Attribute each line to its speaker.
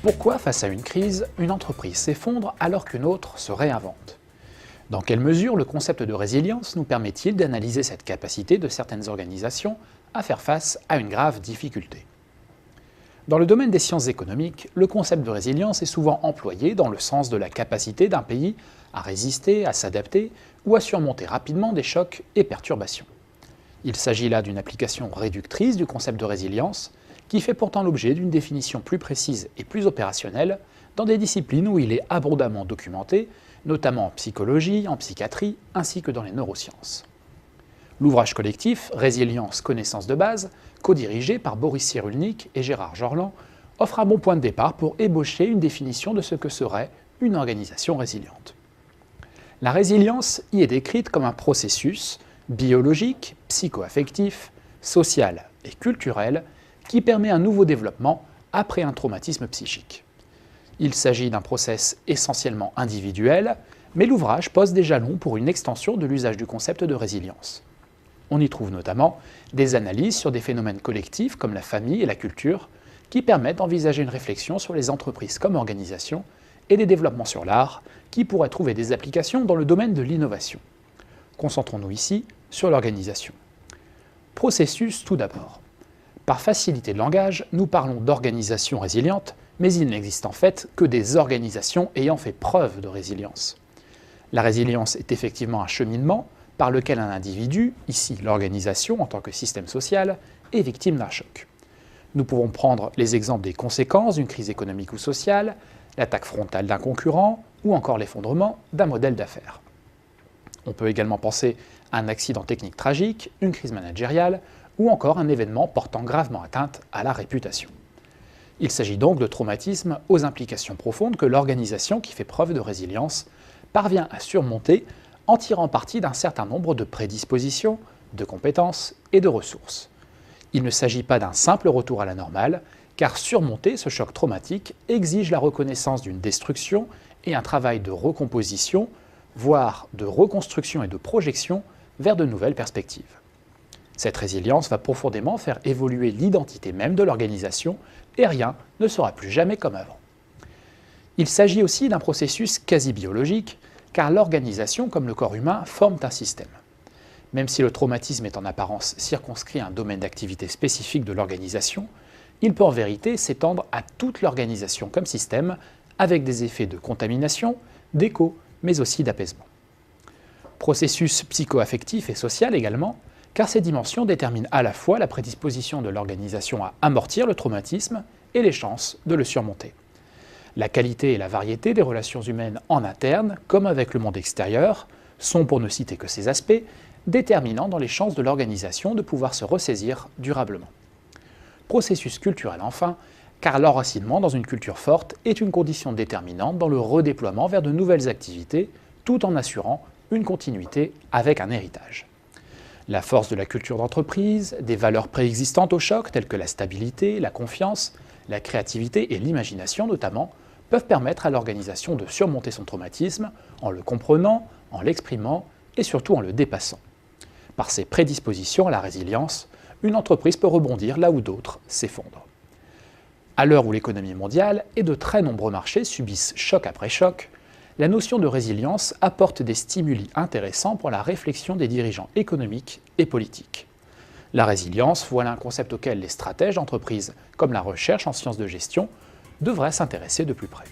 Speaker 1: Pourquoi, face à une crise, une entreprise s'effondre alors qu'une autre se réinvente? Dans quelle mesure le concept de résilience nous permet-il d'analyser cette capacité de certaines organisations à faire face à une grave difficulté? Dans le domaine des sciences économiques, le concept de résilience est souvent employé dans le sens de la capacité d'un pays à résister, à s'adapter ou à surmonter rapidement des chocs et perturbations. Il s'agit là d'une application réductrice du concept de résilience, qui fait pourtant l'objet d'une définition plus précise et plus opérationnelle dans des disciplines où il est abondamment documenté, notamment en psychologie, en psychiatrie, ainsi que dans les neurosciences. L'ouvrage collectif Résilience, connaissance de base, co-dirigé par Boris Cyrulnik et Gérard Jorland, offre un bon point de départ pour ébaucher une définition de ce que serait une organisation résiliente. La résilience y est décrite comme un processus biologique, psycho-affectif, social et culturel qui permet un nouveau développement après un traumatisme psychique. Il s'agit d'un process essentiellement individuel, mais l'ouvrage pose des jalons pour une extension de l'usage du concept de résilience. On y trouve notamment des analyses sur des phénomènes collectifs comme la famille et la culture, qui permettent d'envisager une réflexion sur les entreprises comme organisation, et des développements sur l'art, qui pourraient trouver des applications dans le domaine de l'innovation. Concentrons-nous ici sur l'organisation. Processus tout d'abord. Par facilité de langage, nous parlons d'organisation résiliente, mais il n'existe en fait que des organisations ayant fait preuve de résilience. La résilience est effectivement un cheminement par lequel un individu, ici l'organisation en tant que système social, est victime d'un choc. Nous pouvons prendre les exemples des conséquences d'une crise économique ou sociale, l'attaque frontale d'un concurrent ou encore l'effondrement d'un modèle d'affaires. On peut également penser à un accident technique tragique, une crise managériale ou encore un événement portant gravement atteinte à la réputation. Il s'agit donc de traumatismes aux implications profondes que l'organisation qui fait preuve de résilience parvient à surmonter en tirant parti d'un certain nombre de prédispositions, de compétences et de ressources. Il ne s'agit pas d'un simple retour à la normale, car surmonter ce choc traumatique exige la reconnaissance d'une destruction et un travail de recomposition, voire de reconstruction et de projection vers de nouvelles perspectives. Cette résilience va profondément faire évoluer l'identité même de l'organisation et rien ne sera plus jamais comme avant. Il s'agit aussi d'un processus quasi biologique, car l'organisation comme le corps humain forment un système. Même si le traumatisme est en apparence circonscrit à un domaine d'activité spécifique de l'organisation, il peut en vérité s'étendre à toute l'organisation comme système, avec des effets de contamination, d'écho, mais aussi d'apaisement. Processus psycho-affectif et social également, car ces dimensions déterminent à la fois la prédisposition de l'organisation à amortir le traumatisme et les chances de le surmonter. La qualité et la variété des relations humaines en interne, comme avec le monde extérieur, sont, pour ne citer que ces aspects, déterminants dans les chances de l'organisation de pouvoir se ressaisir durablement. Processus culturel enfin, car l'enracinement dans une culture forte est une condition déterminante dans le redéploiement vers de nouvelles activités, tout en assurant une continuité avec un héritage. La force de la culture d'entreprise, des valeurs préexistantes au choc telles que la stabilité, la confiance, la créativité et l'imagination notamment, peuvent permettre à l'organisation de surmonter son traumatisme en le comprenant, en l'exprimant et surtout en le dépassant. Par ses prédispositions à la résilience, une entreprise peut rebondir là où d'autres s'effondrent. À l'heure où l'économie mondiale et de très nombreux marchés subissent choc après choc, la notion de résilience apporte des stimuli intéressants pour la réflexion des dirigeants économiques et politiques. La résilience, voilà un concept auquel les stratèges d'entreprise, comme la recherche en sciences de gestion, devraient s'intéresser de plus près.